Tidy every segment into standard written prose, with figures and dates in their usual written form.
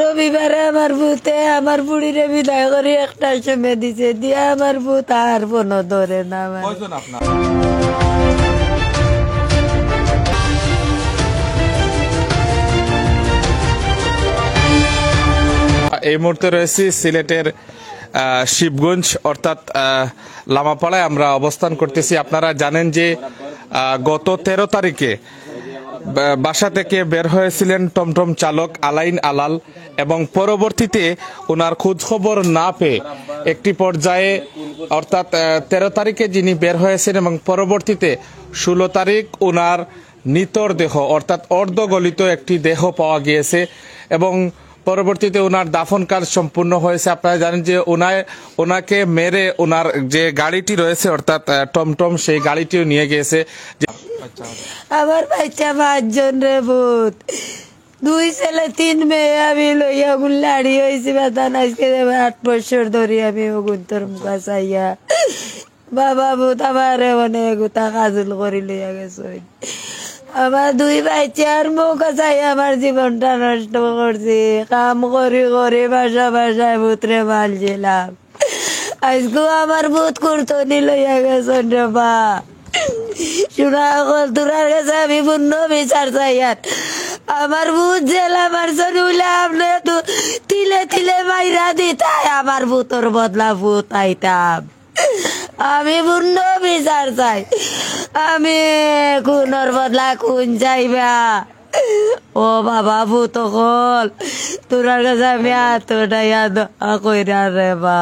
রবিবারে আমার ভূতে আমার বুড়িরে বিদায় করে একটা সময় দিছে দিয়া আমার ভূত আর কোনো ধরে না। এই মুহূর্তে রয়েছি সিলেটের শিবগঞ্জ অর্থাৎ লামাপাড়ায় আমরা অবস্থান করতেছি। আপনারা জানেন যে গত 13 তারিখে বাসা থেকে বের হয়েছিলেন টমটম চালক আলাইন আলাল এবং পরবর্তীতে ওনার খোঁজ খবর না পেয়ে একটি পর্যায়ে অর্থাৎ 13 তারিখে যিনি বের হয়েছেন এবং পরবর্তীতে 16 তারিখ ওনার নিতর দেহ অর্থাৎ অর্ধগলিত একটি দেহ পাওয়া গিয়েছে এবং পরবর্তীতে ওনার দাফন কাজ সম্পূর্ণ হয়েছে। আপনারা জানেন যে ওনাকে মেরে ওনার যে গাড়িটি রয়েছে অর্থাৎ টমটম সেই গাড়িটিও নিয়ে গিয়েছে। আমার বাচ্চা 5 জন রে ভূত, 2 ছেলে 3 মেয়ে, আমি লইয়া ওগুন লাড়ি হয়েছি বেতান আজকে 8 বছর ধরে আমি ওগুন তোর মুখা চাইয়া বাবা ভূত আমার অনেক গুতা কাজল করি লইয়া গেছে। আমার 2 বাচ্চার মুখ চাই আমার জীবনটা নষ্ট করছি, কাম করি করে বাসায় ভূতরে মালছিলাম। আজকেও আমার ভূত কুর্তনি লইয়া গেছেন রে বা শোনা কল তোরার কাছে আমি পূর্ণ বিচার চাই। আর আমার ভূত জেলা মারছেন বলে আপনি তো তিলে তিলে মাইরা দিতাই আমার ভূতর বদলা ভূত আইতাম। আমি পূর্ণ বিচার চাই, আমি খুনের বদলা খুন চাইবা। ও বাবা ভূত কল তোরার কাছে আমি এতটাইয়া দোয়া কইরা রে বা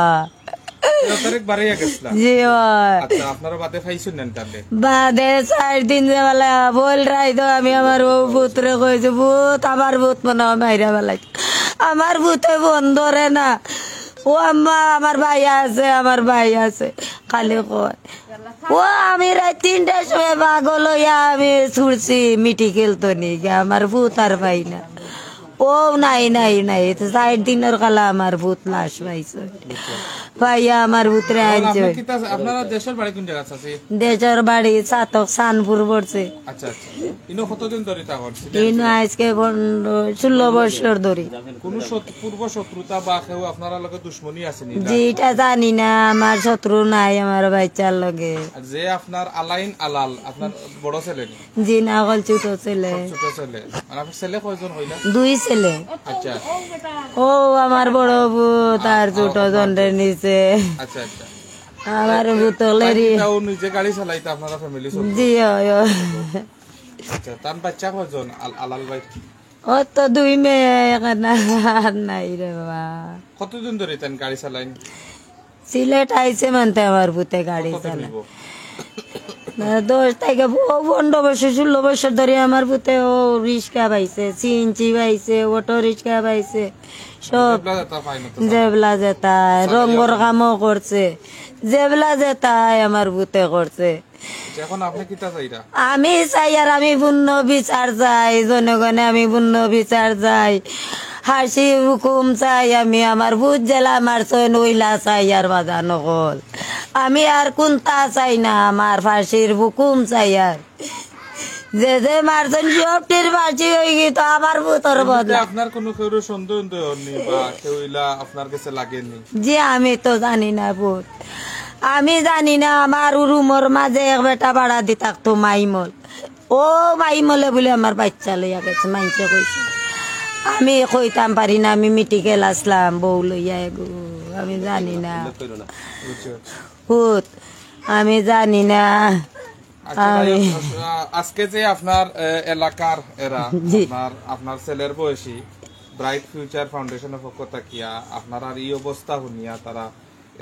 বাদে 4 দিন বেলা বল রাই তো আমি আমার ও ভূতরে কইছি ভূত আমার ভূত মনে মাইরা বেলাই আমার ভূতে বন্ধ রে না। ও আম্মা আমার ভাই আছে খালি কয় ও আমি রাত 3টার সময় পাগল হইয়া আমি ছুটছি মিটি খেলতো নি আমার ভূত আর পাই না। ও নাই 4 দিনের কালা আমার ভূত লাশ পাইছে ভাইয়া আমার ভূতরে আনছে। আপনারা দেশের বাড়ি কোন জায়গা আছে? দেশের বাড়ি সাতক সানপুর পড়ছে। আচ্ছা ইনো কতদিন ধরে তা করছে? ইনো আজকে 16 বছর ধরে। কোন পূর্ব শত্রুতা বা কেউ আপনারা লগে দুশমনি আছে নি? জি এটা জানি না, আমার শত্রু নাই আমার বাচ্চার লগে। যে আপনার আলাইন আলাল আপনার বড় ছেলে নি? জি না কল ছোট ছেলে। আর আপনার ছেলে কয়জন হইলা? 2 ছেলে। আচ্ছা ও আমার বড় ভূত আর ছোট জনের নিচে। আচ্ছা আমার ভূতলেরই নিজে গাড়ি চালাইতে আপনারা ফ্যামিলি সব? জি আচ্ছা তার বাচ্চা কয়জন আলাল ভাই? ও তো 2 মেয়ে এখানে নাই রে বাবা। কতদিন ধরে তেন গাড়ি চালাইন? সিলেট আইছে মানতে আমার ভূতে গাড়ি চালায় 10 থেকে 15 বছর 16 বছর ধরে আমার ভূতে ও রিক্সা পাইছে, সিএনজি পাইছে, অটো রিক্সা পাইছে, সব জেবলা যেতায় রঙর কামও করছে, জেবলা যেতায় আমার ভূতে করছে। আমি চাই আর আমি পূর্ণ বিচার চাই, জনগণে আমি পূর্ণ বিচার চাই, হাসি হুকুম চাই আমি। আমার ভূত জেলা মারছেন ওইলা চাই আর বাধা নকল, আমি আর কোনটা চাই না, আমার ফাঁসির হুকুম চাই। আর যে মারছেন সবটির ফাঁসি হয়ে গিয়ে তো আমার ভূতর বদলা। আপনার কোনো কেউ সন্দেহ নেই বা কেউইলা আপনার কাছে লাগেনি? জি আমি তো জানি না ভূত, আমি জানি না। আমার রুমর মাঝে এক বেটা ভাড়া দি থাকতো মাইমল, ও মাইমলে বলে আমার বাচ্চা লইয়া গেছে মাইছে কইছে। আমি কইতাম পারি না, আমি মেডিকেল আসলাম বউ লইয়া এগো, আমি জানি না ভূত, আমি জানি না। আজকে যে আপনার এলাকার এরা আপনার ছেলের বয়সী ব্রাইট ফিউচার ফাউন্ডেশনের পক্ষ থাকিয়া আপনার আর এই অবস্থা শুনিয়া তারা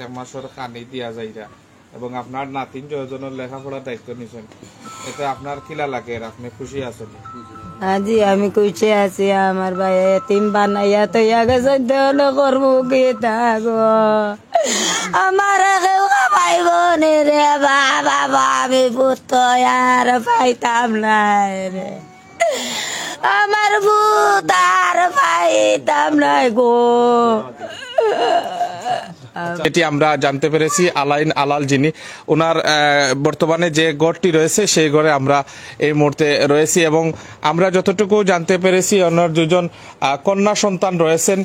1 মাসের কানি দিয়া যাইরা এবং আপনার নাতিন জয়জনের লেখাপড়ার দায়িত্ব নিছেন, এতে আপনার কিলা লাগে? আপনি খুশি আছেন? জি আমি খুশি আছি। আমার ভাই এতিম বানাইয়া তো গেছেন, দেহন করবো কি থাকবো আমার কেউ পাইব রে বাবা, আমি পুত্র আর পাইতাম না রে, আমার ভূত আর পাইতাম না গো। এটি আমরা জানতে পেরেছি আলাইন আলাল যিনি ওনার বর্তমানে যে গড়টি রয়েছে সেই গড়ে আমরা এই মুহূর্তে রয়েছি এবং আমরা যতটুকু জানতে পেরেছি ওনার দুজন কন্যা সন্তান রয়েছেন,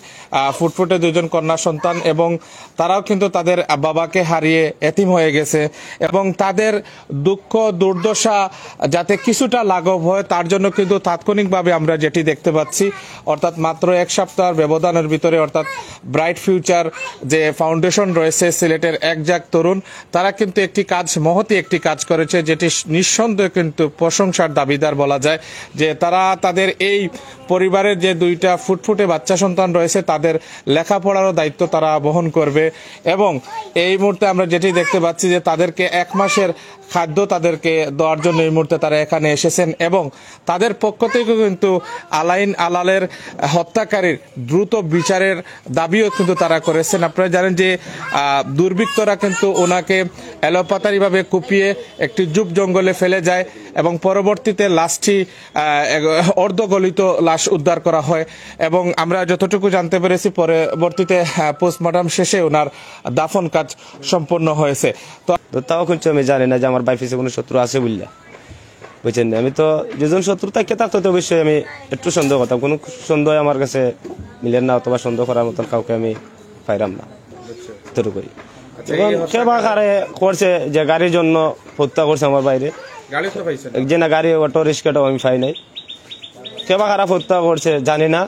ফুটফুটে দুজন কন্যা সন্তান এবং তারাও কিন্তু তাদের বাবাকে হারিয়ে এতিম হয়ে গেছে এবং তাদের দুঃখ দুর্দশা যাতে কিছুটা লাঘব হয় তার জন্য কিন্তু তাৎক্ষণিকভাবে আমরা যেটি দেখতে পাচ্ছি অর্থাৎ মাত্র এক সপ্তাহের ব্যবধানের ভিতরে অর্থাৎ ব্রাইট ফিউচার যে ফাউন্ডেশন রয়েছে সিলেটের একজাক তরুণ তারা কিন্তু একটি কাজ মহতি একটি কাজ করেছে যেটি নিঃসন্দেহে কিন্তু প্রশংসার দাবিদার বলা যায় যে তারা তাদের এই পরিবারের যে দুইটা ফুটফুটে বাচ্চা সন্তান রয়েছে তাদের লেখাপড়ারও দায়িত্ব তারা বহন করবে এবং এই মুহূর্তে আমরা যেটি দেখতে পাচ্ছি যে তাদেরকে 1 মাসের খাদ্য তাদেরকে দেওয়ার জন্য এই মুহূর্তে তারা এখানে এসেছেন এবং তাদের পক্ষ থেকে কিন্তু আলাইন আলালের হত্যাকারীর দ্রুত বিচারের দাবিও কিন্তু তারা করেছেন। আপনারা জানেন যে দুর্বৃত্তরা কিন্তু ওনাকে এলোপাতারিভাবে কুপিয়ে একটি জুপ জঙ্গলে ফেলে যায় এবং পরবর্তীতে লাশটি অর্ধগলিত লাশ উদ্ধার করা হয় এবং আমরা যতটুকু জানতে পেরেছি পরবর্তীতে পোস্টমর্টম শেষে ওনার দাফন কাজ সম্পন্ন হয়েছে। তো তাও কিন্তু আমি জানি না যে আমার বাইফ কোনো শত্রু আছে বললে বুঝছেন না। আমি তো যেজন শত্রু থাকে তার তো অবশ্যই আমি একটু সন্দেহ করতাম, কোনো সন্দেহ আমার কাছে মিলেন না অথবা সন্দেহ করার মতন কাউকে আমি পাইলাম না এতটুকুই। সেবা কারে করছে যে গাড়ির জন্য হত্যা করছে আমার বাইরে যে না গাড়ি অটো রিক্সাটাও আমি পাই নাই, সেবা খারাপ হত্যা করছে জানি না,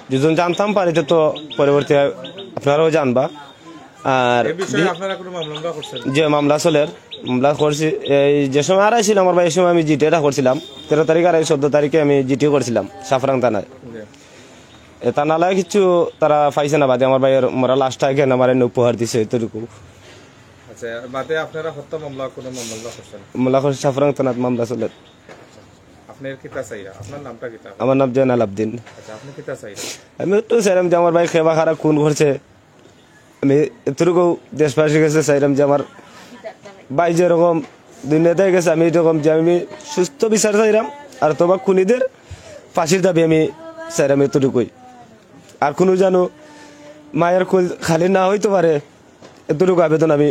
দুজন জানতাম পারিতে তো পরবর্তী আপনারাও জানবা। আর যে মামলা চলের মামলা করছি এই যে সময় আড়াইছিল আমার ভাই এই সময় আমি জিটিটা করছিলাম 13 তারিখ আর 14 তারিখে আমি জিটিও করছিলাম সাফরাং থানায়। তা নালায় কিছু তারা পাইছে না বাদে আমার ভাইয়ের মোরা লাস্টটা কেন আমার উপহার দিছে এতটুকু। মামলা করছি সাফরাং থানাত মামলা চলে। আমার নাম জয়নাল আবদিন। আমি একটু চাইলাম যে আমার ভাই খেবা খারাপ খুন করছে, আমি এতটুকু দেশবাসীর কাছে চাইলাম যে আমার ভাই যেরকম দুনিয়াতে গেছে আমি এরকম যে আমি সুস্থ বিচার চাইলাম আর তোমার খুনিদের ফাঁসির দাবি আমি চাইলাম এতটুকুই। আর কোনো যেন মায়ের কুল খালি না হইতে পারে এতটুকু আবেদন আমি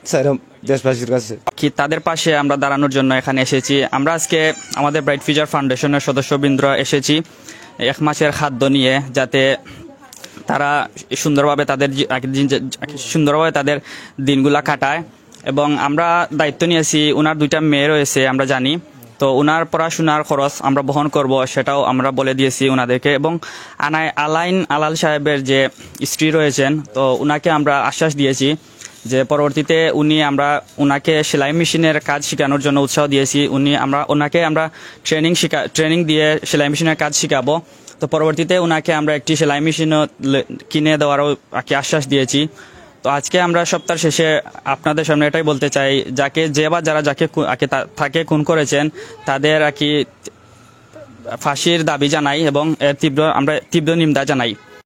চাইলাম দেশবাসীর কাছে। কি তাদের পাশে আমরা দাঁড়ানোর জন্য এখানে এসেছি। আমরা আজকে আমাদের ব্রাইট ফিউচার ফাউন্ডেশনের সদস্যবৃন্দ এসেছি 1 মাসের খাদ্য নিয়ে, যাতে তারা সুন্দরভাবে তাদের দিনগুলা কাটায় এবং আমরা দায়িত্ব নিয়েছি। ওনার 2টা মেয়ে রয়েছে আমরা জানি, তো ওনার পড়াশোনার খরচ আমরা বহন করব সেটাও আমরা বলে দিয়েছি ওনাদেরকে এবং আলাইন আলাল সাহেবের যে স্ত্রী রয়েছেন তো ওনাকে আমরা আশ্বাস দিয়েছি যে পরবর্তীতে আমরা ওনাকে সেলাই মেশিনের কাজ শেখানোর জন্য উৎসাহ দিয়েছি। ওনাকে আমরা ট্রেনিং দিয়ে সেলাই মেশিনের কাজ শেখাবো। তো পরবর্তীতে ওনাকে আমরা একটি সেলাই মেশিনও কিনে দেওয়ারও আশ্বাস দিয়েছি। তো আজকে আমরা সপ্তাহ শেষে আপনাদের সামনে এটাই বলতে চাই, যাকে খুন করেছেন তাদের ফাঁসির দাবি জানাই এবং আমরা তীব্র নিন্দা জানাই।